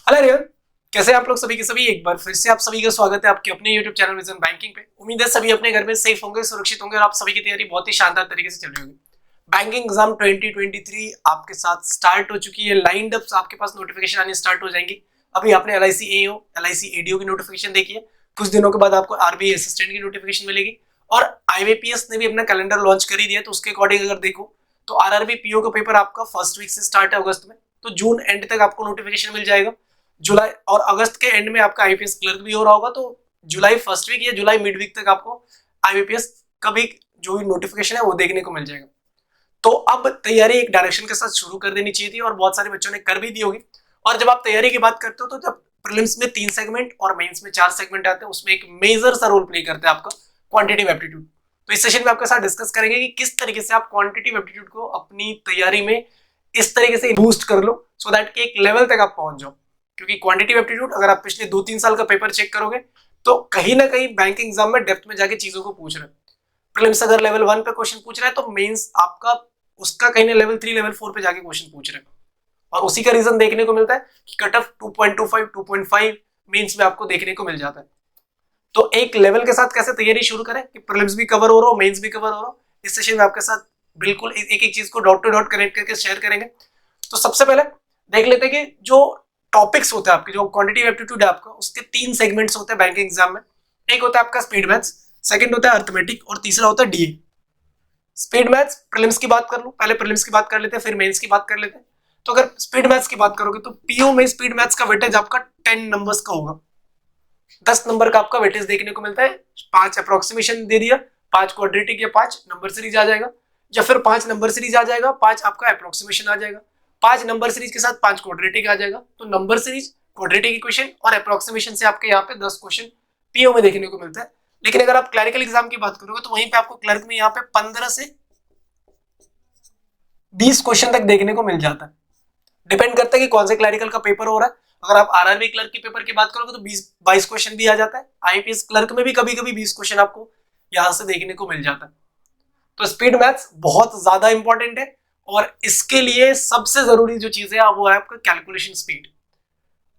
Hello real, कैसे हैं आप लोग सभी के सभी। एक बार फिर से आप सभी का स्वागत है आपके अपने YouTube चैनल विजन बैंकिंग पे। उम्मीद है सभी अपने घर में सेफ होंगे, सुरक्षित होंगे और आप सभी की तैयारी बहुत ही शानदार तरीके से चल रही होगी। बैंकिंग एग्जाम 2023 आपके साथ स्टार्ट हो चुकी है। लाइंड अप आपके पास नोटिफिकेशन आनी स्टार्ट हो जाएंगी। अभी आपने LIC AO, LIC ADO की नोटिफिकेशन देखी है। कुछ दिनों के बाद आपको RBI असिस्टेंट की नोटिफिकेशन मिलेगी और IBPS ने भी अपना कैलेंडर लॉन्च कर ही दिया। तो उसके अकॉर्डिंग अगर देखो तो RRB PO का पेपर आपका फर्स्ट वीक से स्टार्ट है अगस्त में, तो जून एंड तक आपको नोटिफिकेशन मिल जाएगा। जुलाई और अगस्त के एंड में आपका IPS क्लर्क भी हो रहा होगा, तो जुलाई फर्स्ट वीक या जुलाई मिड वीक तक आपको IBPS का भी जो भी नोटिफिकेशन है वो देखने को मिल जाएगा। तो अब तैयारी एक डायरेक्शन के साथ शुरू कर देनी चाहिए थी और बहुत सारे बच्चों ने कर भी दी होगी। और जब आप तैयारी की बात करते हो तो जब प्रीलिम्स में 3 सेगमेंट और मेंस में 4 सेगमेंट आते हैं, उसमें एक मेजर सा रोल प्ले करता है आपका क्वांटिटेटिव एप्टीट्यूड। तो इस सेशन में आपके साथ डिस्कस करेंगे कि किस तरीके से आप क्वांटिटेटिव एप्टीट्यूड को अपनी तैयारी में इस तरीके से बूस्ट कर लो सो दैट कि एक लेवल तक आप पहुंच जाओ। क्योंकि क्वांटिटेटिव एप्टीट्यूड अगर आप पिछले 2-3 साल का पेपर चेक करोगे तो कहीं ना कहीं बैंकिंग एग्जाम में डेप्थ में जाके चीजों को पूछ रहे हैं। प्रीलिम्स अगर लेवल 1 पे क्वेश्चन पूछ रहा है तो मेंस आपका उसका कहीं ना लेवल 3 लेवल 4 पे जाके क्वेश्चन पूछ रहे हैं। और उसी का रीजन देखने को मिलता है कि कट ऑफ 2.25 2.5 मेंस में आपको देखने को मिल जाता है। तो एक लेवल के साथ कैसे तैयारी शुरू करें कि प्रीलिम्स भी कवर हो रहा हो, मेंस भी कवर हो रहा हो, इस सेशन में आपके साथ बिल्कुल एक एक चीज co dot to dot connect करके शेयर करेंगे। तो सबसे पहले देख लेते हैं कि जो टॉपिक्स होते हैं आपके, जो क्वांटिटेटिव एप्टीट्यूड है आपका, उसके 3 सेगमेंट्स होते हैं बैंकिंग एग्जाम में। एक होता है आपका स्पीड मैथ्स, सेकंड होता है अर्थमेटिक और तीसरा होता है DA। स्पीड मैथ्स प्रीलिम्स की बात कर लो, पहले प्रीलिम्स की बात कर लेते हैं फिर मेंस की बात कर लेते हैं। तो अगर स्पीड मैथ्स की बात करोगे तो PO में स्पीड मैथ्स का वेटेज आपका 10 नंबर्स का होगा। 10 नंबर का आपका वेटेज देखने को मिलता है। 5 अप्रोक्सीमेशन दे दिया, 5 क्वाड्रेटिक या 5 नंबर सीरीज आ जाएगा, या फिर 5 नंबर सीरीज आ जाएगा, 5 आपका अप्रोक्सीमेशन आ जाएगा, 5 नंबर सीरीज के साथ 5 क्वाड्रेटिक आ जाएगा। तो नंबर सीरीज, क्वाड्रेटिक इक्वेशन और अप्रोक्सीमेशन से आपके यहाँ पे 10 क्वेश्चन PO में देखने को मिलता है। लेकिन अगर आप क्लरिकल एग्जाम की बात करोगे तो वहीं पे आपको क्लर्क में यहाँ पे 15 से 20 क्वेश्चन तक देखने को मिल जाता है। डिपेंड करता है कि कौन से क्लरिकल का पेपर हो रहा है। अगर आप RRB क्लर्क के पेपर की बात करोगे तो 20-22 क्वेश्चन भी आ जाता है। IPS क्लर्क में भी कभी कभी 20 क्वेश्चन आपको यहां से देखने को मिल जाता है। तो स्पीड मैथ्स बहुत ज्यादा इंपॉर्टेंट है और इसके लिए सबसे जरूरी जो चीज है वो है आपका कैलकुलेशन स्पीड।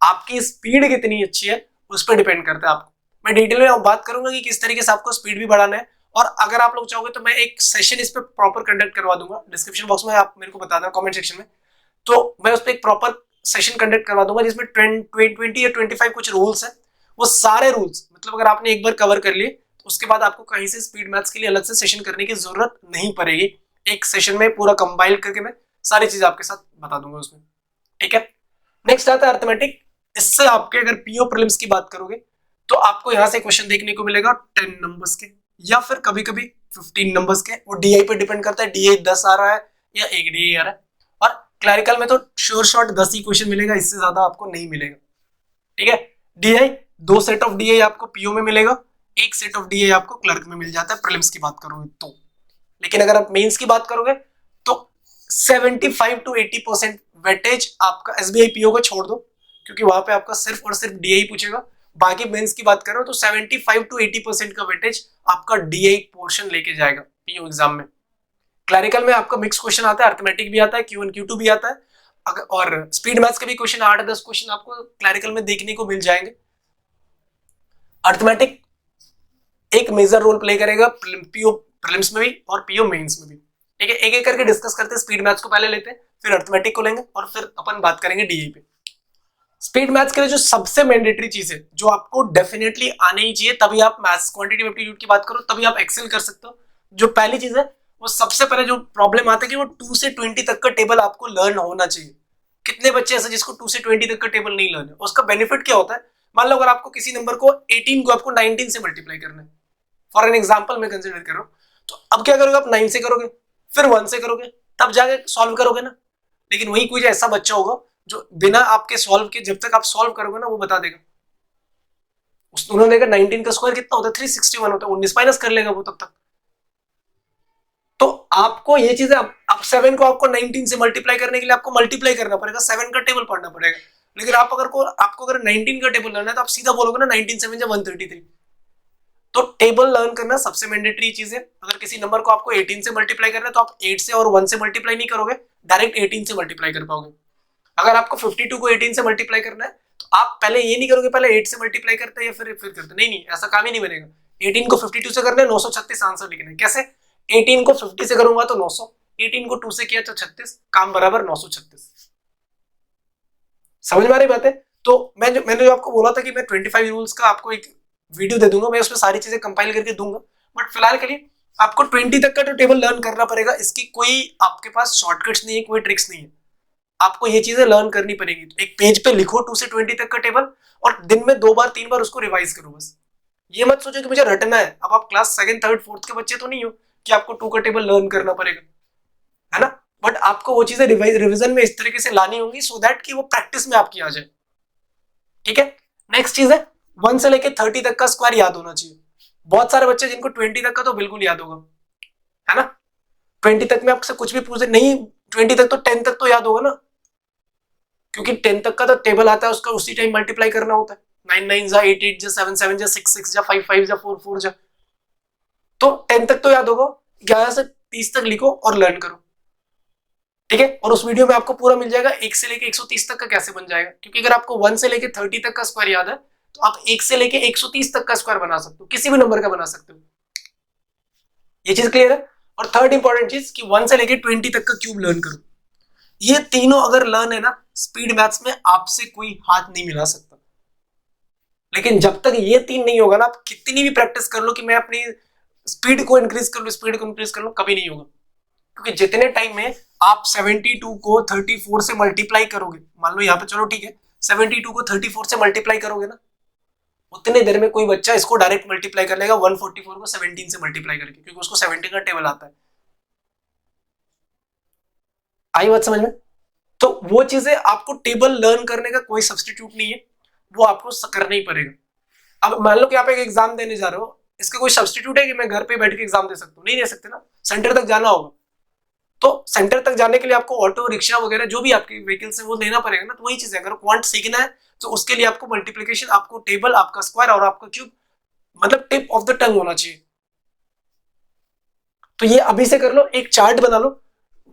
आपकी स्पीड कितनी अच्छी है उस पर डिपेंड करता है आपको। मैं डिटेल में बात करूंगा कि किस तरीके से आपको स्पीड भी बढ़ाना है। और अगर आप लोग चाहोगे तो मैं एक सेशन इस पे प्रॉपर कंडक्ट करवा दूंगा, डिस्क्रिप्शन बॉक्स में आप मेरे को बता देना कमेंट सेक्शन में। तो मैं उस पर एक प्रॉपर सेशन कंडक्ट करवा दूंगा जिसमें 20 या 25 कुछ रूल्स है। वो सारे रूल्स मतलब अगर आपने एक बार कवर कर लिए तो उसके बाद आपको कहीं से स्पीड मैथ्स के लिए अलग से सेशन करने की जरूरत नहीं पड़ेगी। एक सेशन में पूरा कंपाइल करके मैं सारी चीज आपके साथ बता दूंगा उसमें। ठीक है, नेक्स्ट आता है अर्थमेटिक। इससे आपके अगर PO प्रीलिम्स की बात करोगे तो आपको यहां से क्वेश्चन देखने को मिलेगा 10 नंबर्स के या फिर कभी कभी 15 नंबर्स के। वो DI पे डिपेंड करता है, DI 10 आ रहा है या 1 DI आ रहा है। और क्लरिकल में तो श्योर शॉर्ट 10 ही क्वेश्चन मिलेगा, इससे ज्यादा आपको नहीं मिलेगा। ठीक है, DI 2 सेट ऑफ DI आपको PO में मिलेगा, 1 सेट ऑफ DI आपको क्लर्क में मिल जाता है प्रीलिम्स की बात करोगे तो। लेकिन अगर आप मेंस की बात करोगे तो 75 to 80% वेटेज आपका SBI PO को छोड़ दो, क्योंकि वहां पे आपका सिर्फ और सिर्फ DI पूछेगा। बाकी मेंस की बात करो तो 75 to 80% का वेटेज आपका DI पोर्शन लेके जाएगा PO एग्जाम में। क्लरिकल में आपका मिक्स क्वेश्चन आता है, अर्थमेटिक भी आता है, Q1 Q2 भी आता है और स्पीड मैथ्स के भी क्वेश्चन 8-10 क्वेश्चन आपको क्लरिकल में देखने को मिल जाएंगे। अर्थमेटिक एक मेजर रोल प्ले करेगा PO प्रीलिम्स में भी और PO मेंस में भी। ठीक है, एक एक करके डिस्कस करते हैं। स्पीड मैथ्स को पहले लेते हैं, फिर अर्थमेटिक को लेंगे और फिर अपन बात करेंगे DI पे। स्पीड मैथ्स के लिए जो सबसे मैंडेटरी चीज है जो आपको डेफिनेटली आनी ही चाहिए, तभी आप मैथ्स क्वांटिटेटिव एप्टीट्यूड की बात करो तभी आप एक्सेल कर सकते हो। जो पहली चीज है वो सबसे पहले जो प्रॉब्लम आता है कि वो 2 से 20 तक का टेबल आपको लर्न होना चाहिए। कितने बच्चे ऐसे जिसको 2 से 20 तक का टेबल नहीं लर्न है? उसका बेनिफिट क्या होता है? मान लो अगर आपको किसी नंबर को 18 को आपको 19 से मल्टीप्लाई करना है, फॉर एन एग्जाम्पल मैं कंसिडर कर रहा हूं, तो अब क्या करोगे आप 9 से करोगे, फिर 1 से करोगे, तब जाके सॉल्व करोगे ना। लेकिन वही कोई ऐसा बच्चा होगा जो बिना आपके सॉल्व के, जब तक आप सॉल्व करोगे ना, वो बता देगा। उन्होंने कहा 19 का स्क्वायर कितना होता है? 361 होता है, 19 माइनस कर लेगा वो तब तक। तो आपको ये चीजें अब 7 को आपको 19 से मल्टीप्लाई करने के लिए आपको मल्टीप्लाई करना पड़ेगा, 7 का टेबल पढ़ना पड़ेगा। लेकिन आपको अगर 19 का टेबल लर्न है तो आप सीधा बोलोगे ना 19 7 133। तो टेबल लर्न करना सबसे मैंडेटरी चीज है। अगर किसी नंबर को आपको 18 से मल्टीप्लाई करना है तो आप 8 से और 1 से मल्टीप्लाई नहीं करोगे, डायरेक्ट 18 से मल्टीप्लाई कर पाओगे। अगर आपको 52 को 18 से मल्टीप्लाई करना है तो आप पहले ये नहीं करोगे पहले 8 से मल्टीप्लाई करते हैं या फिर करते, नहीं ऐसा काम ही नहीं बनेगा। 18 को 52 से करना है, 936 आंसर लिखना है। कैसे? 18 को 50 से करूंगा तो 900, 18 को 2 से किया तो 36, काम बराबर 936। समझ में आ रही बात है? तो मैंने जो आपको बोला था कि मैं 25 रूल्स का आपको एक वीडियो दे दूंगा, मैं उसमें सारी चीजें कंपाइल करके दूंगा, बट फिलहाल के लिए आपको 20 तक का तो टेबल लर्न करना पड़ेगा। इसकी कोई आपके पास शॉर्टकट्स नहीं है, कोई ट्रिक्स नहीं है, आपको ये चीजें लर्न करनी पड़ेगी। तो एक पेज पे लिखो 2 से 20 तक का टेबल और दिन में 2 बार 3 बार उसको रिवाइज करो। बस ये मत सोचो कि मुझे रटना है। अब आप क्लास 2nd 3rd 4th के बच्चे तो नहीं हो कि आपको 2 का टेबल लर्न करना पड़ेगा, है ना, बट आपको वो चीजें रिविजन में इस तरीके से लानी होंगी सो दैट कि वो प्रैक्टिस में आपकी आ जाए। ठीक है, नेक्स्ट चीज है 1 से लेके 30 तक का स्क्वायर याद होना चाहिए। बहुत सारे बच्चे जिनको 20 तक का तो बिल्कुल याद होगा, है ना, 20 तक में आपसे कुछ भी पूछे नहीं, 20 तक तो 10 तक तो याद होगा ना, क्योंकि 10 तक का तो टेबल आता है, उसका उसी टाइम मल्टीप्लाई करना होता है। 9 9 जा 8 8 जा 7 7 जा 6 6 जा 5 5 जा 4 4 जा, तो 10 तक तो याद होगा। 11 से 30 तक लिखो और लर्न करो। ठीक है, और उस वीडियो में आपको पूरा मिल जाएगा 1 से लेके 130 तक का कैसे बन जाएगा, क्योंकि अगर आपको 1 से लेके 30 तक का स्क्वायर याद है तो आप 1 से लेके 130 तक का स्क्वायर बना सकते हो, किसी भी नंबर का बना सकते हो। ये चीज क्लियर है? और थर्ड इंपॉर्टेंट चीज कि 1 से लेके 20 तक का क्यूब लर्न करो। ये तीनों अगर लर्न है ना, स्पीड मैथ्स में आपसे कोई हाथ नहीं मिला सकता। लेकिन जब तक ये 3 नहीं होगा ना, आप कितनी भी प्रैक्टिस कर लो कि मैं अपनी स्पीड को इंक्रीज कर लो, कभी नहीं होगा। क्योंकि जितने टाइम में आप 72 को 34 से मल्टीप्लाई करोगे, मान लो यहाँ पे, चलो ठीक है, 72 को 34 से मल्टीप्लाई करोगे ना, उतने देर में कोई बच्चा इसको डायरेक्ट मल्टीप्लाई कर लेगा 144 को 17 से मल्टीप्लाई करके, क्योंकि उसको 17 का टेबल आता है। आई बात समझ में? तो वो चीजें आपको टेबल लर्न करने का कोई सब्स्टिट्यूट नहीं है, वो आपको करना ही पड़ेगा। अब मान लो कि आप एक एग्जाम देने जा रहे हो, इसका कोई सब्स्टिट्यूट है कि मैं घर पे बैठ के एग्जाम दे सकता हूँ? नहीं दे सकते ना, सेंटर तक जाना होगा। तो सेंटर तक जाने के लिए आपको ऑटो रिक्शा वगैरह जो भी आपकी व्हीकल्स है वो लेना पड़ेगा ना। तो वही चीज है, अगर क्वांट सीखना है तो उसके लिए आपको मल्टीप्लिकेशन, आपको टेबल, आपका स्क्वायर और आपका क्यूब मतलब टिप ऑफ द टंग होना चाहिए। तो ये अभी से कर लो, एक चार्ट बना लो,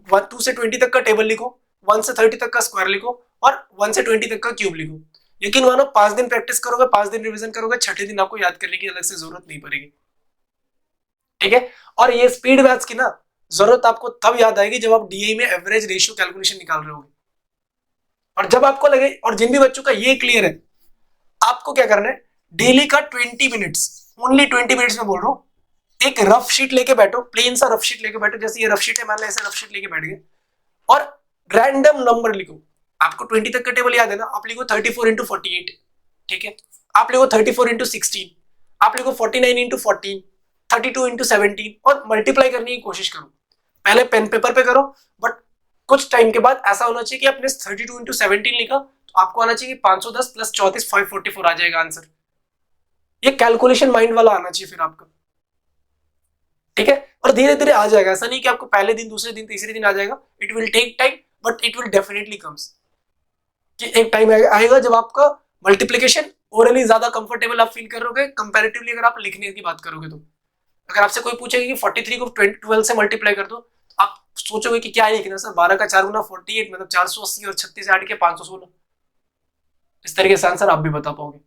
2 से 20 तक का टेबल लिखो, 1 से 30 तक का स्क्वायर लिखो और 1 से 20 तक का क्यूब लिखो। यकीन मानो 5 दिन प्रैक्टिस करोगे, 5 दिन रिवीजन करोगे, छठे दिन आपको याद करने की अलग से जरूरत नहीं पड़ेगी। ठीक है, और ये स्पीड मैथ्स की ना जरूरत आपको तब याद आएगी जब आप डीआई में एवरेज रेशियो कैलकुलेशन निकाल रहे होगे। और जब आपको लगे, और जिन भी बच्चों का ये क्लियर है, आपको क्या करना है, डेली का 20 मिनट्स, ओनली 20 मिनट्स में बोल रहा हूं, एक रफ शीट लेके बैठो, प्लेन सा रफ शीट लेके बैठो, जैसे ये रफ शीट है, मान लो ऐसे रफ शीट लेके बैठ गए और रैंडम नंबर लिखो। आपको 20 तक का टेबल याद है ना, आप लिखो 34 इंटू 48, ठीक है, आप लिखो 34 इंटू 16, आप लिखो 49 इंटू 14, 32 इंटू 17 और मल्टीप्लाई करने की कोशिश करो। पहले पेन पेपर पे करो, बट कुछ टाइम के बाद ऐसा होना चाहिए कि आपने 32 इंटू 17 लिखा तो आपको आना चाहिए 510 प्लस 34 544 आ जाएगा आंसर। ये कैलकुलेशन माइंड वाला आना चाहिए फिर आपका। ठीक है, और धीरे धीरे आ जाएगा, ऐसा नहीं कि आपको पहले दिन, दूसरे दिन, तीसरे दिन आ जाएगा। It will take time but it will definitely comes. कि एक टाइम आएगा जब आपका मल्टीप्लिकेशन ओरली ज्यादा कंफर्टेबल आप फील करोगे कंपैरेटिवली अगर आप लिखने की बात करोगे तो। अगर आपसे कोई पूछेगा कि 43 को 12 से मल्टीप्लाई कर दो, तो आप सोचोगे कि क्या लिखना सर, 12 का 4 गुना 48 मतलब 480 और 36 ऐड के 516। इस तरीके से आंसर आप भी बता पाओगे।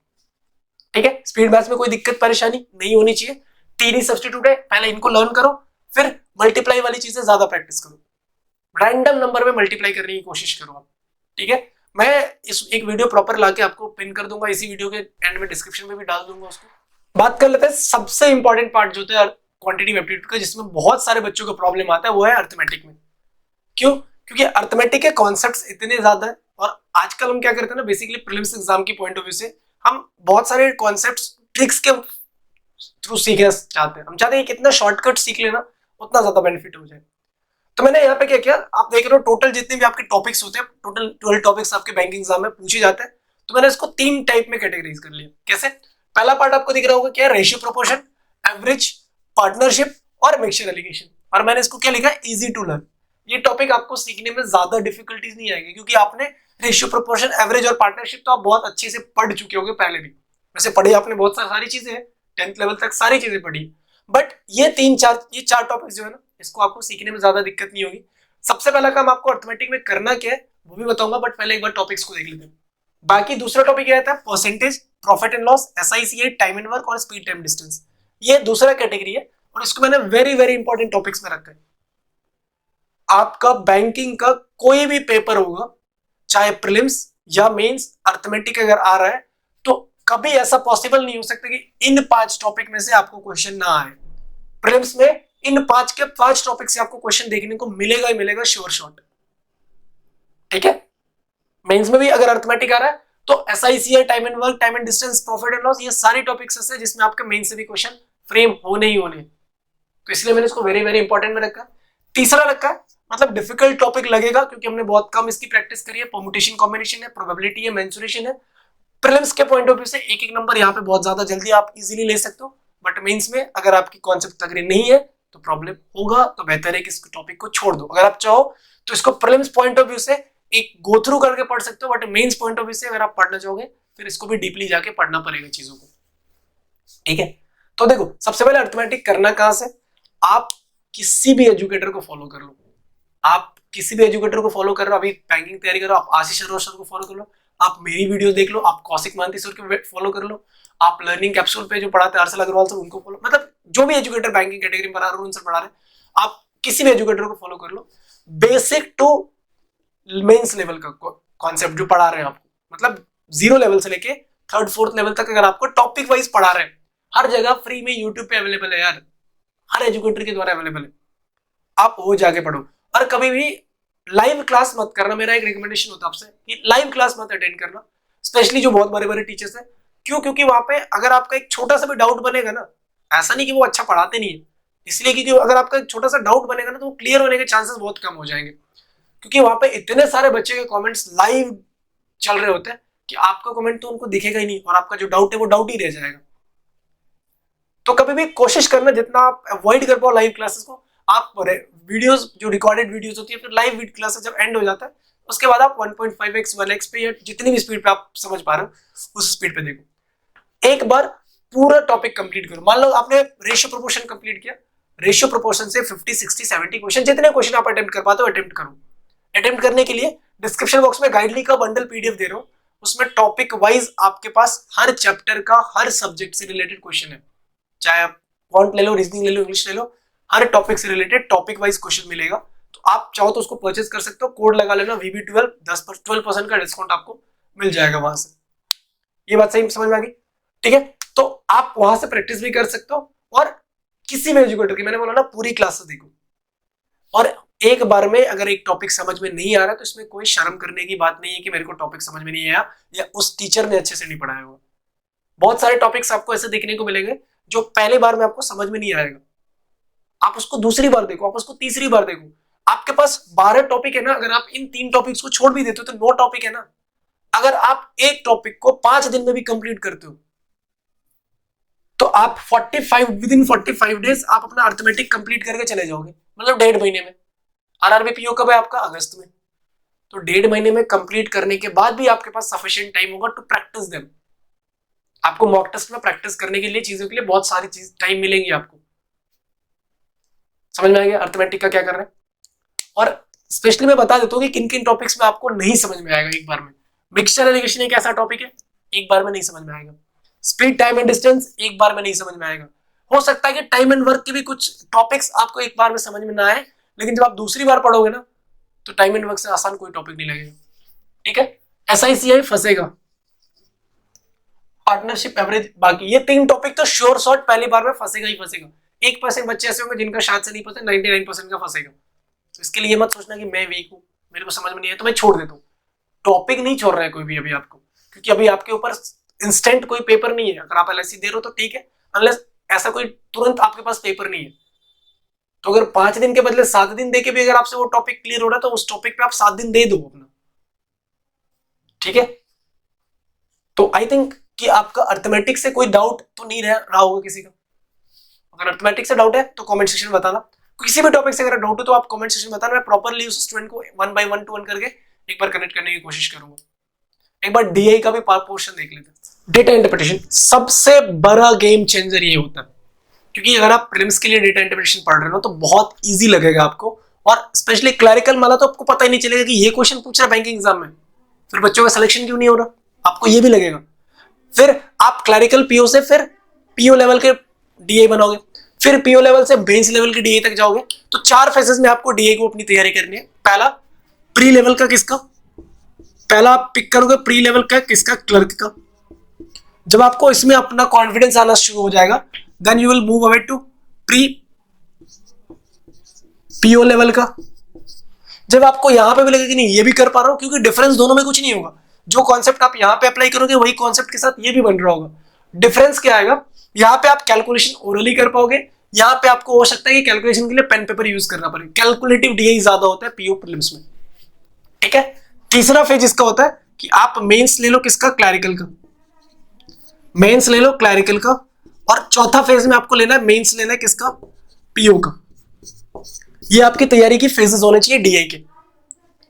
ठीक है, स्पीड मैथ्स में कोई दिक्कत परेशानी नहीं होनी चाहिए। 3 ही सब्स्टिट्यूट है, पहले इनको लर्न करो, फिर मल्टीप्लाई वाली चीजें ज्यादा प्रैक्टिस करो, रैंडम नंबर में मल्टीप्लाई करने की कोशिश करो आप। ठीक है, मैं इस एक वीडियो प्रॉपर लाके आपको पिन कर दूंगा, इसी वीडियो के एंड में डिस्क्रिप्शन में भी डाल दूंगा उसको। बात कर लेते हैं सबसे इंपॉर्टेंट पार्ट जो होता है क्वांटिटेटिव एप्टीट्यूड का, जिसमें बहुत सारे बच्चों को प्रॉब्लम आता है, वो है अर्थमेटिक में। क्यों? क्योंकि अर्थमेटिक के कॉन्सेप्ट्स इतने ज्यादा है और आजकल हम क्या करते हैं ना, बेसिकली प्रीलिम्स एग्जाम की पॉइंट ऑफ व्यू से हम बहुत सारे कॉन्सेप्ट्स ट्रिक्स के थ्रू सीखना चाहते हैं। हम चाहते हैं कि कितना शॉर्टकट सीख लेना उतना ज्यादा बेनिफिट हो जाए। तो मैंने यहाँ पे क्या किया, आप देख रहे हो टोटल जितने भी आपके टॉपिक्स होते हैं, टोटल 12 टॉपिक्स आपके बैंकिंग एग्जाम में पूछे जाते हैं। तो मैंने इसको 3 टाइप में कैटेगराइज कर लिया। कैसे? पहला पार्ट आपको दिख रहा होगा क्या, रेशियो प्रोपोर्शन, एवरेज, पार्टनरशिप और मिक्सचर एलिगेशन। और मैंने इसको क्या लिखा, इजी टू लर्न। ये टॉपिक आपको सीखने में ज्यादा डिफिकल्टीज नहीं आएगी, क्योंकि आपने रेशियो प्रोपोर्शन, एवरेज और पार्टनरशिप तो आप बहुत अच्छे से पढ़ चुके होंगे पहले भी। वैसे पढ़े आपने बहुत सारी चीजें हैं, 10th लेवल तक सारी चीजें पढ़ी, बट ये 4 टॉपिक्स जो है ना, इसको आपको सीखने में ज्यादा दिक्कत नहीं होगी। सबसे पहला काम आपको अर्थमेटिक में करना क्या है वो भी बताऊंगा, बट पहले एक बार टॉपिक्स को देख लेते हैं। बाकी दूसरा टॉपिक क्या आता है, percentage, profit and loss, SICA, time and work और स्पीड टाइम डिस्टेंस। ये दूसरा कैटेगरी है और इसको मैंने वेरी वेरी इंपॉर्टेंट टॉपिक्स में रखा है। आपका बैंकिंग का कोई भी पेपर होगा, चाहे प्रीलिम्स या मेंस, अर्थमेटिक अगर आ रहा है तो कभी ऐसा पॉसिबल नहीं हो सकता कि इन 5 टॉपिक में से आपको क्वेश्चन ना आए। प्रीलिम्स में इन 5 के 5 टॉपिक से आपको क्वेश्चन देखने को मिलेगा ही मिलेगा, श्योर शॉट। ठीक है, मेंस में भी अगर अर्थमेटिक आ रहा है तो SICA, time and work, time and distance, profit and loss, ये सारी टॉपिक्स ऐसे जिसमें आपके मेंस से भी क्वेश्चन फ्रेम होने ही होने, तो इसलिए मैंने इसको वेरी वेरी इंपॉर्टेंट में रखा। तीसरा रखा है, मतलब डिफिकल्ट टॉपिक लगेगा क्योंकि हमने बहुत कम इसकी प्रैक्टिस करी है, परम्यूटेशन कॉम्बिनेशन है, प्रोबेबिलिटी है, मेंसुरेशन है। प्रीलिम्स के पॉइंट ऑफ व्यू से एक एक नंबर यहाँ पे बहुत ज्यादा जल्दी आप इजीली ले सकते हो, बट मेंस में अगर आपकी कॉन्सेप्ट तगड़ी नहीं है तो प्रॉब्लम होगा। तो बेहतर है कि इस टॉपिक को छोड़ दो। अगर आप चाहो तो इसको प्रीलिम्स पॉइंट ऑफ व्यू से एक गो थ्रू करके पढ़ सकते हो, but mains point of view से अगर आप पढ़ना चाहोगे फिर इसको भी डीपली जाके पढ़ना पड़ेगा चीजों को। ठीक है, तो देखो सबसे पहले अर्थमेटिक करना कहां से, आप किसी भी एजुकेटर को फॉलो कर लो। आप किसी भी एजुकेटर को फॉलो कर रहे हो, अभी बैंकिंग तैयारी करो, आप आशीष अरोड़ा को फॉलो कर लो, आप मेरी वीडियोस देख लो, आप कौशिक महांती सर को फॉलो कर लो, आप लर्निंग कैप्सूल पे जो पढ़ाते हैं हर्षल अग्रवाल सर उनको फॉलो, मतलब जो भी एजुकेटर बैंकिंग कैटेगरी में पढ़ा रहे हैं उनसे पढ़ा रहे हैं, आप किसी भी एजुकेटर को फॉलो कर लो। बेसिक टू मेंस लेवल का कॉन्सेप्ट जो पढ़ा रहे हैं आपको, मतलब 0 लेवल से लेके 3rd 4th लेवल तक अगर आपको टॉपिक वाइज पढ़ा रहे हैं, हर जगह फ्री में यूट्यूब पे अवेलेबल है यार, हर एजुकेटर के द्वारा अवेलेबल है, आप वो जाके पढ़ो। और कभी भी लाइव क्लास मत करना, मेरा एक रिकमेंडेशन होता है आपसे कि लाइव क्लास मत अटेंड करना, स्पेशली जो बहुत बड़े बड़े टीचर्स हैं। क्यों? क्योंकि वहां पे अगर आपका एक छोटा सा भी डाउट बनेगा ना, ऐसा नहीं कि वो अच्छा पढ़ाते नहीं है, इसलिए क्योंकि अगर आपका एक छोटा सा डाउट बनेगा ना तो वो क्लियर होने के चांसेस बहुत कम हो जाएंगे, क्योंकि वहां पे इतने सारे बच्चे के कमेंट्स लाइव चल रहे होते हैं कि आपका कमेंट तो उनको दिखेगा ही नहीं और आपका जो डाउट है वो डाउट ही रह जाएगा। तो कभी भी कोशिश करना जितना आप अवॉइड कर पाओ लाइव क्लासेस को, आप वीडियोस जो रिकॉर्डेड वीडियोस होती है, फिर लाइव क्लासेस जब एंड हो जाता है उसके बाद आप 1.5x 1x पे या जितनी भी स्पीड पे आप समझ पा रहे हो उस स्पीड पे देखो। एक बार पूरा टॉपिक कंप्लीट करो। मान लो आपने रेशियो प्रोपोर्शन कंप्लीट किया, रेशियो प्रोपोर्शन से 50 60 70 क्वेश्चन, जितने क्वेश्चन आप अटेम्प्ट कर पाते हो अटेम्प्ट करो। अटेम्प्ट करने के लिए डिस्क्रिप्शन बॉक्स में गाइडली का बंडल PDF दे रहा हूं, उसमें टॉपिक वाइज आपके पास हर चैप्टर का हर सब्जेक्ट से रिलेटेड क्वेश्चन है, चाहे आप क्वांट ले लो, रीजनिंग ले लो, इंग्लिश ले लो, हर टॉपिक से रिलेटेड टॉपिक वाइज क्वेश्चन मिलेगा। तो आप चाहो तो उसको परचेज कर सकते हो, कोड लगा लेना VB12, 12% का डिस्काउंट आपको मिल जाएगा वहां से। ये बात सही समझ में आ गई? ठीक है, तो आप वहां से प्रैक्टिस भी कर सकते हो और किसी भी एजुकेटर की, मैंने बोला ना, पूरी क्लासेस देखो। और एक बार में अगर एक टॉपिक समझ में नहीं आ रहा तो इसमें कोई शर्म करने की बात नहीं है कि मेरे को टॉपिक समझ में नहीं आया या उस टीचर ने अच्छे से नहीं पढ़ाया हुआ। बहुत सारे टॉपिक्स आपको ऐसे देखने को मिलेंगे जो पहले बार में आपको समझ में नहीं आएगा, आप उसको दूसरी बार देखो, आप उसको तीसरी बार देखो। आपके पास 12 टॉपिक है ना, अगर आप इन 3 टॉपिक्स को छोड़ भी देते हो तो 9 टॉपिक है ना। अगर आप एक टॉपिक को 5 दिन में भी कंप्लीट करते हो तो आप 45 विद इन 45 डेज आप अपना अर्थमेटिक कंप्लीट करके चले जाओगे, मतलब 1.5 महीने में। RRB PO कब है आपका? अगस्त में। तो 1.5 महीने में कंप्लीट करने के बाद भी आपके पास सफिशिएंट टाइम होगा टू प्रैक्टिस देम। आपको मॉक टेस्ट में प्रैक्टिस करने के लिए, चीजों के लिए बहुत सारी चीज टाइम मिलेंगी आपको। समझ में आ गया अर्थमेटिक का क्या कर रहे हैं? और स्पेशली मैं बता देता हूँ कि किन किन टॉपिक्स में आपको नहीं समझ में आएगा एक बार में। मिक्सचर एलिगेशन एक ऐसा टॉपिक है, एक बार में नहीं समझ में आएगा। स्पीड टाइम एंड डिस्टेंस एक बार में नहीं समझ में आएगा। हो सकता है कि टाइम एंड वर्क के भी कुछ टॉपिक्स आपको एक बार में समझ में ना आए, लेकिन जब आप दूसरी बार पढ़ोगे ना तो टाइम एंड वर्क से आसान कोई टॉपिक नहीं लगेगा। ठीक है, SICI फंसेगा, पार्टनरशिप एवरेज, बाकी ये 3 टॉपिक तो श्योर शॉट पहली बार में फंसेगा ही फंसेगा। 1% बच्चे ऐसे होंगे जिनका शायद से नहीं फंसे, 99% का फंसेगा। तो इसके लिए मत सोचना कि मैं वीक हूं, मेरे को समझ में नहीं है तो मैं छोड़ देता हूँ। टॉपिक नहीं छोड़ रहा है कोई भी अभी आपको, क्योंकि अभी आपके ऊपर इंस्टेंट कोई पेपर नहीं है। अगर आप LIC दे रहे हो तो ठीक है, अनलेस ऐसा कोई तुरंत आपके पास पेपर नहीं है। तो अगर 5 दिन के बदले 7 दिन देके भी अगर आपसे वो टॉपिक क्लियर हो रहा है तो उस टॉपिक पे आप 7 दिन दे दो अपना। ठीक है, तो आई थिंक कि आपका अर्थमेटिक से कोई डाउट तो नहीं रहा होगा किसी का। अगर अर्थमेटिक से डाउट है तो कमेंट सेक्शन में बताना। किसी भी टॉपिक से अगर डाउट हो तो आप कमेंट सेक्शन में बताना, मैं प्रॉपर्ली उस स्टूडेंट को 1 by 1 to 1 करके एक बार कनेक्ट करने की कोशिश करूंगा। एक बार DI का भी पोर्शन देख लेते हैं। डेटा इंटरप्रिटेशन सबसे बड़ा गेम चेंजर ये होता है, क्योंकि अगर आप प्रीलिम्स के लिए डेटा इंटरप्रिटेशन पढ़ रहे हो तो बहुत इजी लगेगा आपको, और स्पेशली क्लरिकल वाला तो आपको पता ही नहीं चलेगा कि ये क्वेश्चन पूछ रहा है बैंकिंग एग्जाम में, फिर बच्चों का सिलेक्शन क्यों नहीं हो रहा। आपको ये भी लगेगा। फिर आप क्लरिकल पीओ से फिर पीओ लेवल के डीए बनाओगे, फिर पीओ लेवल से मेंस लेवल के डीए तक जाओगे। तो 4 फेजेस में आपको डीए को अपनी तैयारी करनी है। पहला प्री लेवल का किसका, पहला आप पिक करोगे प्री लेवल का किसका, क्लर्क का। जब आपको इसमें अपना कॉन्फिडेंस आना शुरू हो जाएगा then you will move away to pre PO level का। जब आपको यहां पे भी लगेगा कि नहीं ये भी कर पा रहा हूं, क्योंकि डिफरेंस दोनों में कुछ नहीं होगा, जो कॉन्सेप्ट आप यहां पे अप्लाई करोगे वही कॉन्सेप्ट के साथ ये भी बन रहा होगा। डिफरेंस क्या आएगा, यहां पे आप कैलकुलेशन ओरली कर पाओगे, यहां पे आपको हो सकता है कि कैलकुलेशन के लिए पेन पेपर यूज करना पड़े। कैलकुलेटिव डीए ज्यादा होता है पीओ प्रीलिम्स में, ठीक है। तीसरा फेज इसका होता है कि आप मेंस ले लो किसका, क्लरिकल का, मेंस ले लो क्लरिकल का। और चौथा फेज में आपको लेना है मेंस लेना है किसका, पीओ का। ये आपकी तैयारी की फेजेस होने चाहिए डीआई के,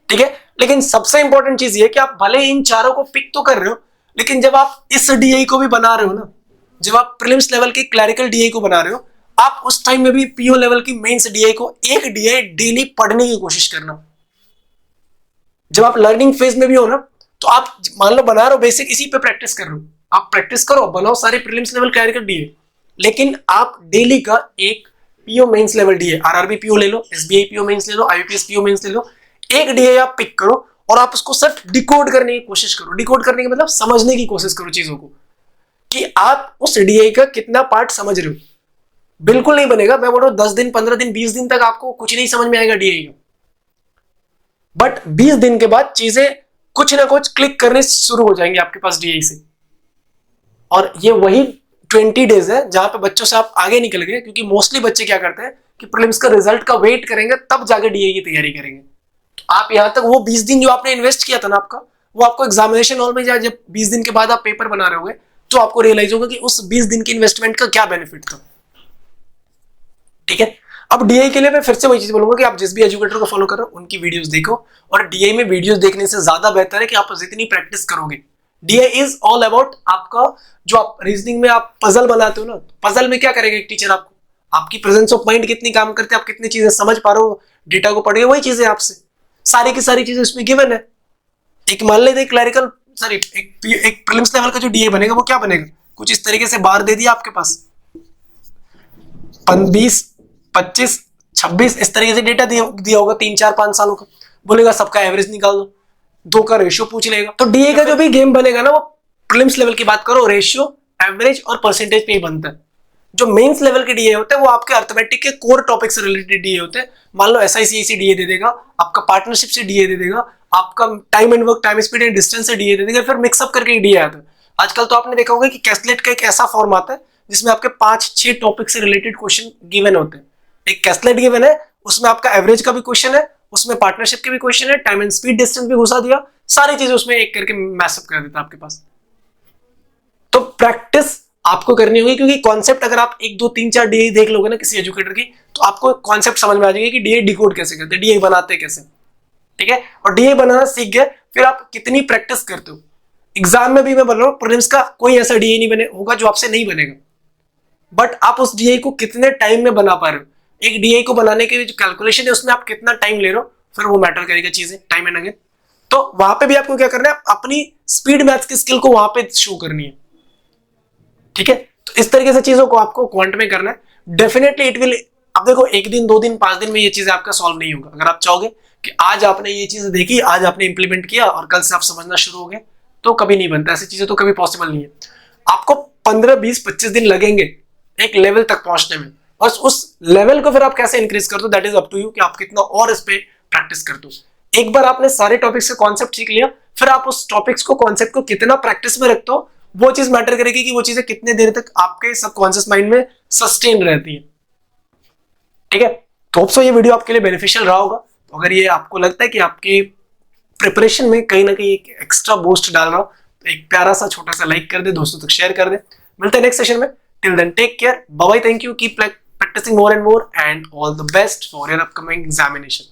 ठीक है। लेकिन सबसे इंपॉर्टेंट चीज ये कि आप भले इन चारों को पिक तो कर रहे हो, लेकिन जब आप इस डीआई को भी बना रहे हो ना, जब आप प्रीलिम्स लेवल के क्लरिकल डीआई को बना रहे हो, आप उस टाइम में भी पीओ लेवल की मेंस डीआई को एक डीआई डेली पढ़ने की कोशिश करना। जब आप लर्निंग फेज में भी हो ना, तो आप मान लो बना रहे हो बेसिक, इसी पे प्रैक्टिस कर रहे हो, आप प्रैक्टिस करो, बनाओ सारे प्रीलिम्स लेवल क्लरिकल डीए, लेकिन आप डेली का एक PO mains level DA, RRB PO ले लो, एसबीआई पीओ मेंस ले लो, आईबीपीएस पीओ मेंस ले लो, एक डीए आप पिक करो और आप उसको सिर्फ डिकोड करने की कोशिश करो। डिकोड करने का मतलब समझने की कोशिश करो चीजों को, कि आप उस डीए का कितना पार्ट समझ रहे हो। बिल्कुल नहीं बनेगा, मैं बोल रहा हूं 10 दिन 15 दिन 20 दिन तक आपको कुछ नहीं समझ में आएगा डीए का, बट 20 दिन के बाद चीजें कुछ ना कुछ क्लिक करने शुरू हो जाएंगे आपके पास डीए से। और ये वही 20 डेज है जहां पे बच्चों से आप आगे निकल गए, क्योंकि मोस्टली बच्चे क्या करते हैं कि प्रीलिम्स का रिजल्ट का वेट करेंगे तब जाके डीए की तैयारी करेंगे। आप यहां तक वो 20 दिन जो आपने इन्वेस्ट किया था ना आपका, वो आपको एग्जामिनेशन हॉल में जब 20 दिन के बाद आप पेपर बना रहे होगे तो आपको रियलाइज होगा कि उस 20 दिन की इन्वेस्टमेंट का क्या बेनिफिट था, ठीक है। अब डीआई के लिए मैं फिर से वही चीज बोलूंगा कि आप जिस भी एजुकेटर को फॉलो कर रहे हो उनकी वीडियोस देखो, और डीआई में वीडियोस देखने से ज्यादा बेहतर है कि आप जितनी प्रैक्टिस करोगे। डीआई इज ऑल अबाउट आपका जो आप रीजनिंग में आप पजल बनाते हो ना, पजल में क्या करेगा एक टीचर आपको, आपकी प्रेजेंस ऑफ माइंड कितनी काम करते हैं, आप कितनी चीजें समझ पा रहे हो, डेटा को पढ़ के वही चीजें आपसे सारी की सारी चीजें उसमें गिवन है। एक मान लेते क्लरिकल सॉरी एक प्रीलिम्स लेवल का जो डीए बनेगा वो क्या बनेगा, कुछ इस तरीके से बार दे दिया आपके पास 20 25 26 इस तरीके से डेटा दिया होगा 3 4 5 सालों का, बोलेगा सबका एवरेज निकाल दो, 2 का रेशियो पूछ लेगा। तो डीए का जो भी गेम बनेगा ना, वो प्रीलिम्स लेवल की बात करो, रेशियो एवरेज और परसेंटेज पे ही बनता है। जो मेंस लेवल के डीए होते हैं वो आपके अर्थमेटिक के कोर टॉपिक से रिलेटेड डीए होते हैं। मान लो एसआईसीआई से डीए दे देगा, आपका पार्टनरशिप से डीए दे देगा, आपका time and work time speed and distance से डीए दे देगा, फिर मिक्सअप करके डीए आता है। आजकल तो आपने देखा होगा कि कैसलेट का एक ऐसा फॉर्म आता है जिसमें आपके 5-6 टॉपिक से रिलेटेड क्वेश्चन गिवन होते हैं। एक कैसलेट गिवन है, उसमें आपका एवरेज का भी क्वेश्चन है, उसमें पार्टनरशिप के भी क्वेश्चन है, टाइम एंड स्पीड डिस्टेंस भी घुसा दिया, सारी चीजें उसमें एक करके मैसअप कर देता है आपके पास। तो प्रैक्टिस आपको करनी होगी, क्योंकि कॉन्सेप्ट अगर आप 1 2 3 4 डीए देख लोगे ना किसी एजुकेटर की, तो आपको कॉन्सेप्ट समझ में आ जाएगा कि डीए डिकोड कैसे करते हैं, डीए बनाते कैसे, ठीक है। और डीए बनाना सीख गए, फिर आप कितनी प्रैक्टिस करते हो। एग्जाम में भी मैं बोल रहा हूँ प्रीलिम्स का कोई ऐसा डीए नहीं बने होगा जो आपसे नहीं बनेगा, बट आप उस डीए को कितने टाइम में बना पा रहे हो। एक डीए को बनाने के जो कैलकुलेशन है उसमें आप कितना टाइम ले रहे हो, फिर वो मैटर करेगा चीजें टाइम एंड अगेन। तो वहां पे भी आपको क्या करना है, अपनी स्पीड मैथ्स की स्किल को वहां पे शो करनी है, ठीक है। तो इस तरीके से चीजों को आपको क्वांट में करना है। डेफिनेटली इट विल, अब देखो 1 दिन 2 दिन 5 दिन में ये चीजें आपका सॉल्व नहीं होगा। अगर आप चाहोगे कि आज आपने ये चीज देखी, आज आपने इंप्लीमेंट किया और कल से आप समझना शुरू हो गए, तो कभी नहीं बनता। ऐसी चीजें तो कभी पॉसिबल नहीं है। आपको 15 20 25 दिन लगेंगे एक लेवल तक पहुंचने में, और उस लेवल को फिर आप कैसे इंक्रीज करते हो that is up to you, कि आप कितना और इस पे प्रैक्टिस करते हो। एक बार आपने सारे टॉपिक्स के कॉन्सेप्ट सीख लिया, फिर आप उस टॉपिक्स को कॉन्सेप्ट को कितना प्रैक्टिस में रखते हो, वो चीज मैटर करेगी कि वो चीजें कितने देर तक आपके सबकॉन्शियस माइंड में सस्टेन रहती है, ठीक है। तो होप सो ये वीडियो आपके लिए बेनिफिशियल रहा होगा। तो अगर ये आपको लगता है कि आपकी प्रिपरेशन में कहीं ना कहीं एक एक्स्ट्रा बूस्ट डाल रहा हो, तो एक प्यारा सा छोटा सा लाइक कर दे, दोस्तों तक शेयर कर दे। मिलते हैं नेक्स्ट सेशन में। Till then take care, bye bye, thank you, keep practicing more and more, and all the best for your upcoming examination.